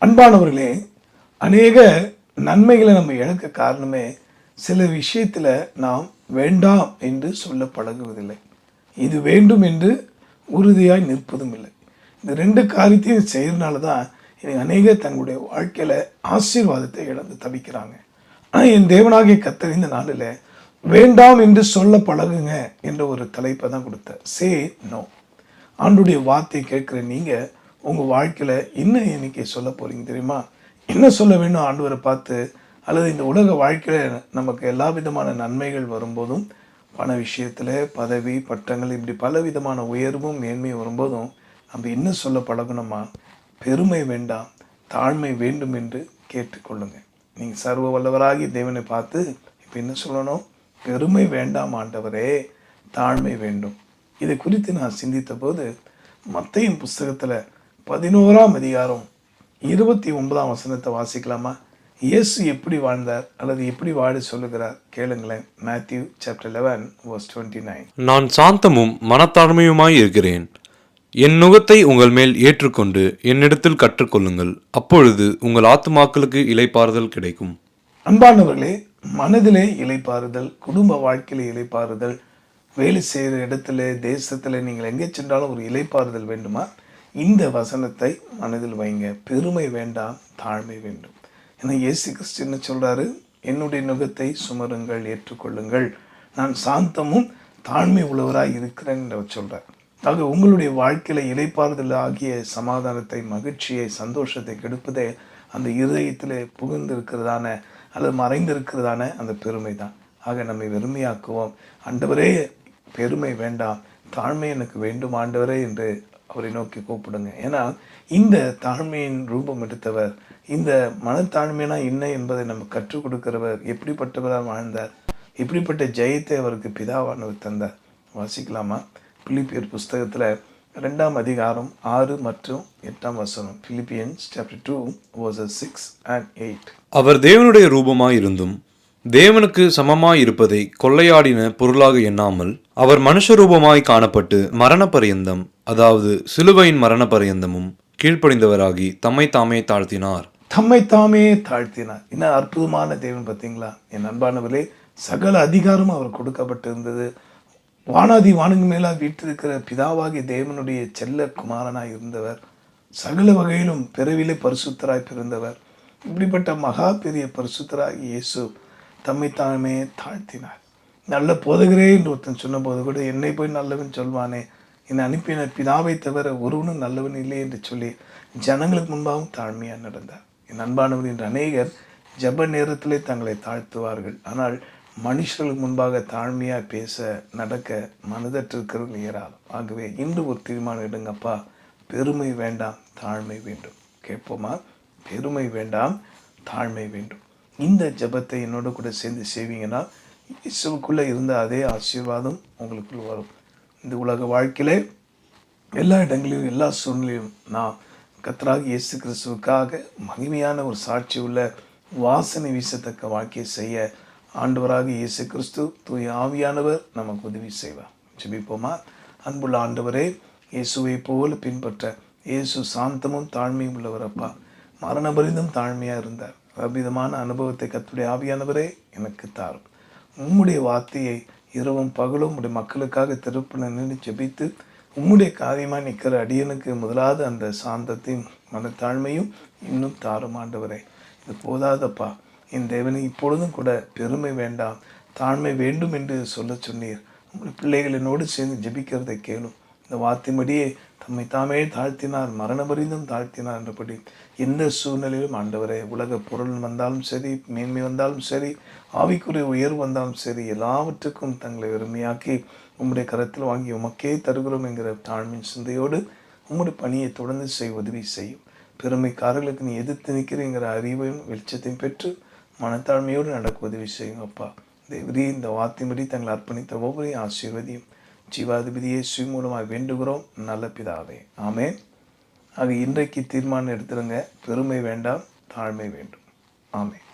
அன்பானவர்களே, அநேக நன்மைகளை நம்ம இழக்க காரணமே சில விஷயத்தில் நாம் வேண்டாம் என்று சொல்ல பழகுவதில்லை. இது வேண்டும் என்று உறுதியாய் நிற்பதும் இல்லை. இந்த ரெண்டு காரியத்தையும் செய்கிறனால தான் அநேகர் தங்களுடைய வாழ்க்கையில் ஆசீர்வாதத்தை இழந்து தவிக்கிறாங்க. ஆனால் என் தேவனாகிய கர்த்தர் இந்த நாளில் வேண்டாம் என்று சொல்ல பழகுங்க என்ற ஒரு தலைப்பை தான் கொடுத்தார். Say no. ஆண்டுடைய வார்த்தை கேட்குற நீங்கள் உங்கள் வாழ்க்கையில் என்ன இன்னைக்கு சொல்ல போகிறீங்க தெரியுமா? என்ன சொல்ல வேண்டும் ஆண்டவரை பார்த்து? அல்லது இந்த உலக வாழ்க்கையில் நமக்கு எல்லா விதமான நன்மைகள் வரும்போதும், பண விஷயத்தில் பதவி பட்டங்கள் இப்படி பல விதமான உயர்வும் மேன்மையும் வரும்போதும் நம்ம என்ன சொல்ல பழகணுமா? பெருமை வேண்டாம், தாழ்மை வேண்டும் என்று கேட்டுக்கொள்ளுங்க. நீங்கள் சர்வ வல்லவராகி தேவனை பார்த்து இப்போ என்ன சொல்லணும்? பெருமை வேண்டாம் ஆண்டவரே, தாழ்மை வேண்டும். இதை குறித்து நான் சிந்தித்த போது மத்தேயு புஸ்தகத்தில் 11ஆம் அதிகாரம் 29ஆம் வசனத்தை வாசிக்கலாமா? இயேசு எப்படி வாழ்ந்தார் அல்லது எப்படி வாழ சொல்லுகிறார் கேளுங்களேன். Matthew chapter 11 verse 29. நான் சாந்தமும் மனத்தாழ்மையுமாய் இருக்கிறேன். என் நுகத்தை உங்கள் மேல் ஏற்றுக்கொண்டு என்னிடத்தில் கற்றுக்கொள்ளுங்கள், அப்பொழுது உங்கள் ஆத்துமாக்களுக்கு இளைப்பாறுதல் கிடைக்கும். அன்பானவர்களே, மனதிலே இளைப்பாறுதல், குடும்ப வாழ்க்கையில இளைப்பாறுதல், வேலை செய்கிற இடத்துல தேசத்தில் நீங்கள் எங்கே சென்றாலும் ஒரு இளைப்பாறுதல் வேண்டுமா? இந்த வசனத்தை மனதில் வைங்க. பெருமை வேண்டாம், தாழ்மை வேண்டும். ஏன்னா இயேசு கிறிஸ்து என்ன சொல்கிறாரு? என்னுடைய நுகத்தை சுமருங்கள், ஏற்றுக்கொள்ளுங்கள், நான் சாந்தமும் தாழ்மை உள்ளவராக இருக்கிறேன் என்று சொல்கிறார். ஆக உங்களுடைய வாழ்க்கையில் இளைப்பாறுதல் ஆகிய சமாதானத்தை, மகிழ்ச்சியை, சந்தோஷத்தை கெடுப்பதே அந்த இருதயத்தில் புகுந்திருக்கிறதான அல்லது மறைந்திருக்கிறதான அந்த பெருமை தான். ஆக நம்மை வெறுமையாக்குவோம். ஆண்டவரே, பெருமை வேண்டாம், தாழ்மை எனக்கு வேண்டும் ஆண்டவரே என்று அவரை நோக்கி கூப்பிடுங்க. ஏன்னா இந்த தாழ்மையின் ரூபம் எடுத்தவர், இந்த மனத்தாழ்மைனா என்ன என்பதை நம்ம கற்றுக் கொடுக்கிறவர், எப்படிப்பட்டவராக வாழ்ந்தார், எப்படிப்பட்ட ஜெயத்தை அவருக்கு பிதாவானவர் தந்தார். வாசிக்கலாமா? பிலிப்பியர் புஸ்தகத்தில் 2ஆம் அதிகாரம் 6 மற்றும் 8ஆம் வசனம். Philippians chapter 2 verses 6 and 8. அவர் தேவனுடைய ரூபமாயிருந்தும் தேவனுக்கு சமமாயிருப்பதை கொள்ளையாடின பொருளாக எண்ணாமல், அவர் மனுஷரூபமாய் காணப்பட்டு மரண பரியந்தம், அதாவது சிலுவையின் மரண பரியந்தமும் கீழ்ப்படிந்தவராகி தம்மை தாமே தாழ்த்தினார். தம்மை தாமே தாழ்த்தினார். என்ன அற்புதமான தேவன் பார்த்தீங்களா? என் அன்பானவர்களே, சகல அதிகாரம் அவர் கொடுக்கப்பட்டிருந்தது. வானாதி வானங்கு மேலா வீட்டிருக்கிற பிதாவாகிய தேவனுடைய செல்ல குமாரனாய் இருந்தவர், சகல வகையிலும் பிறவிலே பரிசுத்தராய் பிறந்தவர். இப்படிப்பட்ட மகா பெரிய பரிசுத்தராகி இயேசு தம்மை தாமே தாழ்த்தினார். நல்ல போதகரே என்று ஒருத்தன் சொன்னபோது கூட, என்னை போய் நல்லவன் சொல்வானே, என்னை அனுப்பின பிதாவை தவிர ஒருவனும் நல்லவன் இல்லை என்று சொல்லி ஜனங்களுக்கு முன்பாகவும் தாழ்மையாக நடந்தார். என் அன்பானவர், இன்று அநேகர் ஜப நேரத்திலே தங்களை தாழ்த்துவார்கள். ஆனால் மனுஷர்களுக்கு முன்பாக தாழ்மையாக பேச நடக்க மனதற்றிருக்கிறது ஏராளம். ஆகவே இன்று ஒரு தீர்மானம் எடுங்கப்பா, பெருமை வேண்டாம், தாழ்மை வேண்டும். கேட்போமா? பெருமை வேண்டாம், தாழ்மை வேண்டும். இந்த ஜபத்தை என்னோட கூட சேர்ந்து செய்வீங்கன்னா இயேசுவுக்குள்ளே இருந்த அதே ஆசீர்வாதம் உங்களுக்குள் வரும். இந்த உலக வாழ்க்கையிலே எல்லா இடங்களிலும் எல்லா சூழ்நிலையும் நாம் கர்த்தராகிய இயேசு கிறிஸ்துவுக்காக மகிமையான ஒரு சாட்சி உள்ள வாசனை வீசத்தக்க வாழ்க்கையை செய்ய ஆண்டவராகிய இயேசு கிறிஸ்து தூய ஆவியானவர் நமக்கு உதவி செய்வார். ஜெபிப்போமா? அன்புள்ள ஆண்டவரே, இயேசுவை போல பின்பற்ற, இயேசு சாந்தமும் தாழ்மையும் உள்ளவரப்பா, மரண பரிந்தும் தாழ்மையாக இருந்தார். அவ்விதமான அனுபவத்தை கர்த்தருடைய ஆவியானவரே எனக்கு தாரும். உம்முடைய வார்த்தையை இரவும் பகலும் உடைய மக்களுக்காக திருப்பண நின்று ஜெபித்து உம்முடைய காரியமாக நிற்கிற அடியனுக்கு முதலாவது அந்த சாந்தத்தையும் மனத்தாழ்மையும் இன்னும் தாரும் ஆண்டவரே. இது போதாதப்பா, என் தேவனை இப்பொழுதும் கூட பெருமை வேண்டாம், தாழ்மை வேண்டும் என்று சொல்ல சொன்னீர். உங்களுடைய பிள்ளைகளினோடு சேர்ந்து ஜெபிக்கிறதை கேளும். இந்த வார்த்தைப்படியே தம்மை தாமே தாழ்த்தினார், மரண பரிந்தும் தாழ்த்தினார் என்றபடி எந்த சூழ்நிலையிலும் ஆண்டவரே, உலக பொருள் வந்தாலும் சரி, மேன்மை வந்தாலும் சரி, ஆவிக்குரிய உயர்வு வந்தாலும் சரி, எல்லாவற்றுக்கும் தங்களை வெறுமையாக்கி உம்முடைய கரத்தில் வாங்கி உமக்கே தருகிறோம் என்கிற தாழ்மையின் சிந்தையோடு உம்முடைய பணியை தொடர்ந்து செய்ய உதவி செய்யும். பெருமைக்காரர்களுக்கு நீ எதிர்த்து நிற்கிறங்கிற அறிவையும் வெளிச்சத்தையும் பெற்று மனத்தாழ்மையோடு நடக்க உதவி செய்யும். அப்பா தேவரே, இந்த வார்த்தைப்படி தங்களை அர்ப்பணித்த ஒவ்வொரு ஆசீர்வதியும் ஜீவாதிபதி இயேசு மூலமாக வேண்டுகிறோம் நல்ல பிதாவே, ஆமென். ஆக இன்றைக்கு தீர்மானம் எடுத்துருங்க, பெருமை வேண்டாம், தாழ்மை வேண்டும். ஆமென்.